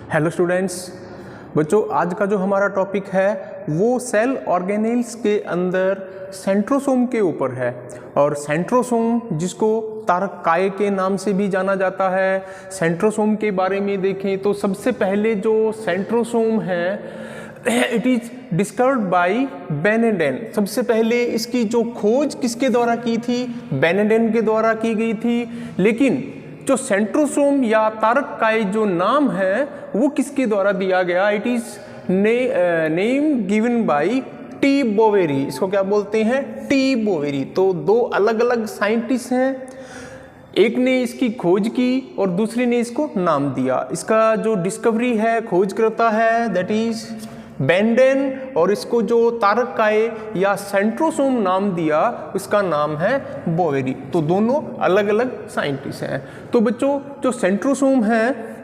Hello students, बच्चों आज का जो हमारा टॉपिक है वो सेल ऑर्गेनेल्स के अंदर सेंट्रोसोम के ऊपर है। और सेंट्रोसोम जिसको तारक काय के नाम से भी जाना जाता है, सेंट्रोसोम के बारे में देखें तो सबसे पहले जो सेंट्रोसोम है इट इज डिस्कवर्ड बाय बेनेडेन। सबसे पहले इसकी जो खोज किसके द्वारा की थी? बेनेडेन के द्वारा की गई थी। लेकिन जो सेंट्रोसोम या तारक काय जो नाम है वो किसके द्वारा दिया गया? It is name given by T Boveri. इसको क्या बोलते हैं? T Boveri. तो दो अलग अलग साइंटिस्ट हैं, एक ने इसकी खोज की और दूसरे ने इसको नाम दिया। इसका जो डिस्कवरी है, खोज करता है, दैट इज बेनेडेन, और इसको जो तारक काय या सेंट्रोसोम नाम दिया उसका नाम है बोवेरी। तो दोनों अलग अलग साइंटिस्ट हैं। तो बच्चों जो सेंट्रोसोम है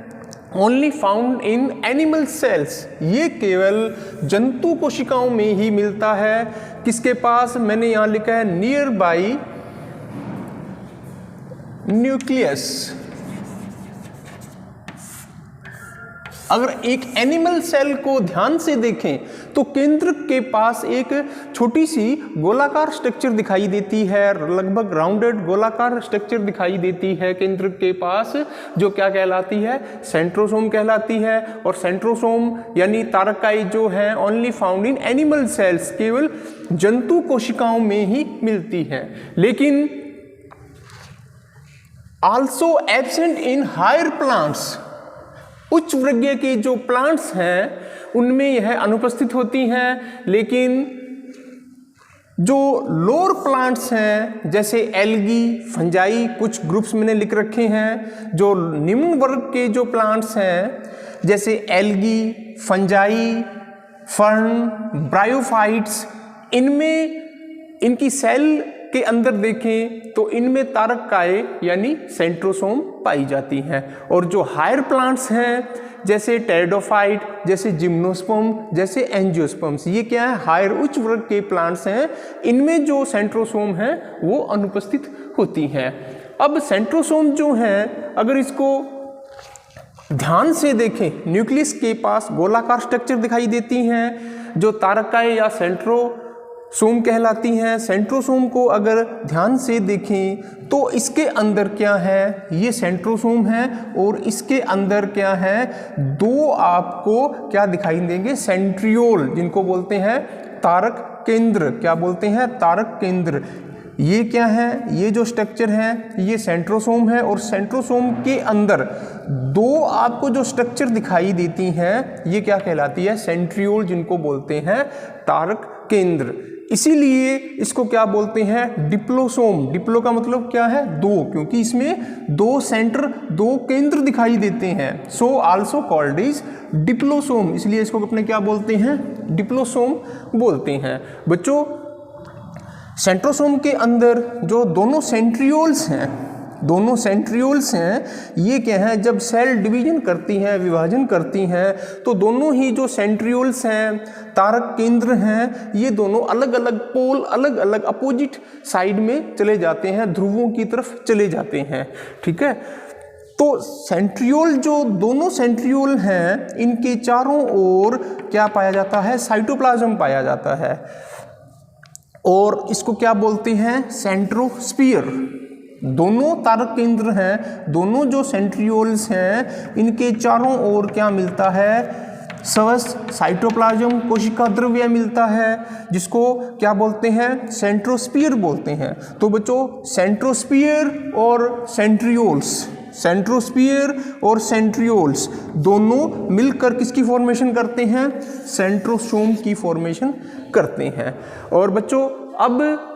only found in animal sales, ये केवल जंतु कोशिकाओं में ही मिलता है। किसके पास? मैंने यहाँ लिखा है नियर बाई न्यूक्लियस। अगर एक एनिमल सेल को ध्यान से देखें तो केंद्र के पास एक छोटी सी गोलाकार स्ट्रक्चर दिखाई देती है, लगभग राउंडेड गोलाकार स्ट्रक्चर दिखाई देती है केंद्र के पास, जो क्या कहलाती है? सेंट्रोसोम कहलाती है। और सेंट्रोसोम यानी तारक काय जो है only found in animal cells, केवल जंतु कोशिकाओं में ही मिलती है। लेकिन also absent in higher plants, उच्च वर्गीय के जो प्लांट्स हैं उनमें यह अनुपस्थित होती हैं। लेकिन जो लोअर प्लांट्स हैं जैसे एल्गी, फंजाई, कुछ ग्रुप्स मैंने लिख रखे हैं। जो निम्न वर्ग के जो प्लांट्स हैं जैसे एल्गी, फंजाई, फर्न, ब्रायोफाइट्स, इनमें इनकी सेल के अंदर देखें तो इनमें तारक काय यानी सेंट्रोसोम पाई जाती हैं। और जो हायर प्लांट्स हैं जैसे टेरिडोफाइट, जैसे जिम्नोस्पर्म, जैसे एंजियोस्पर्म्स, ये क्या है? हायर उच्च वर्ग के प्लांट्स हैं। इनमें जो सेंट्रोसोम है वो अनुपस्थित होती हैं। अब सेंट्रोसोम जो है अगर इसको ध्यान से देखें, न्यूक्लियस के पास गोलाकार स्ट्रक्चर दिखाई देती हैं जो तारक काय या सेंट्रोसोम कहलाती हैं। सेंट्रोसोम को अगर ध्यान से देखें तो इसके अंदर क्या है? ये सेंट्रोसोम है और इसके अंदर क्या है? दो आपको क्या दिखाई देंगे? सेंट्रियोल, जिनको बोलते हैं तारक केंद्र। क्या बोलते हैं? तारक केंद्र। ये क्या है? ये जो स्ट्रक्चर है ये सेंट्रोसोम है। और सेंट्रोसोम के अंदर दो आपको जो स्ट्रक्चर दिखाई देती हैं ये क्या कहलाती है? सेंट्रियोल, जिनको बोलते हैं तारक केंद्र। इसीलिए इसको क्या बोलते हैं? डिप्लोसोम। डिप्लो का मतलब क्या है? दो, क्योंकि इसमें दो सेंटर, दो केंद्र दिखाई देते हैं। सो आल्सो कॉल्ड इज डिप्लोसोम, इसलिए इसको अपने क्या बोलते हैं? डिप्लोसोम बोलते हैं। बच्चों सेंट्रोसोम के अंदर जो दोनों सेंट्रियोल्स हैं, ये क्या है? जब सेल डिवीजन करती हैं, विभाजन करती हैं, तो दोनों ही जो सेंट्रियोल्स हैं, तारक केंद्र हैं, ये दोनों अलग अलग पोल, अलग अलग अपोजिट साइड में चले जाते हैं, ध्रुवों की तरफ चले जाते हैं। ठीक है। तो सेंट्रियोल, जो दोनों सेंट्रियोल हैं, इनके चारों ओर क्या पाया जाता है? साइटोप्लाज्म पाया जाता है। और इसको क्या बोलते हैं? सेंट्रोस्फीयर। दोनों तारक केंद्र हैं, दोनों जो सेंट्रियोल्स हैं, इनके चारों ओर क्या मिलता है? साइटोप्लाज्म, कोशिका द्रव्य मिलता है, जिसको क्या बोलते हैं? सेंट्रोस्फीयर बोलते हैं। तो बच्चों सेंट्रोस्फीयर और सेंट्रियोल्स दोनों मिलकर किसकी फॉर्मेशन करते हैं? सेंट्रोसोम की फॉर्मेशन करते हैं। और बच्चों अब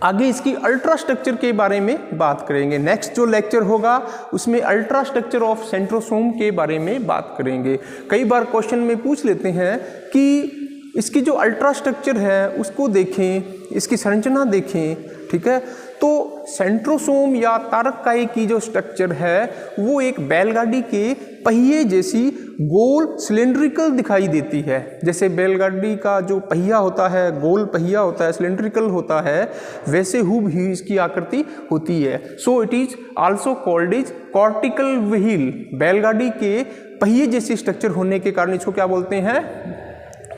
आगे इसकी अल्ट्रा स्ट्रक्चर के बारे में बात करेंगे। नेक्स्ट जो लेक्चर होगा उसमें अल्ट्रा स्ट्रक्चर ऑफ सेंट्रोसोम के बारे में बात करेंगे। कई बार क्वेश्चन में पूछ लेते हैं कि इसकी जो अल्ट्रा स्ट्रक्चर है उसको देखें, इसकी संरचना देखें। ठीक है। तो सेंट्रोसोम या तारक काय की जो स्ट्रक्चर है वो एक बैलगाड़ी के पहिए जैसी गोल सिलेंड्रिकल दिखाई देती है। जैसे बैलगाड़ी का जो पहिया होता है गोल पहिया होता है, सिलेंड्रिकल होता है, वैसे ही इसकी आकृति होती है। So it is also called is cortical wheel. बैलगाड़ी के पहिए जैसी स्ट्रक्चर होने के कारण इसको क्या बोलते हैं?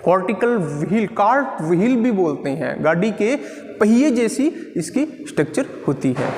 कॉर्टिकल व्हील, कार्ट व्हील भी बोलते हैं। गाड़ी के पहिए जैसी इसकी स्ट्रक्चर होती है।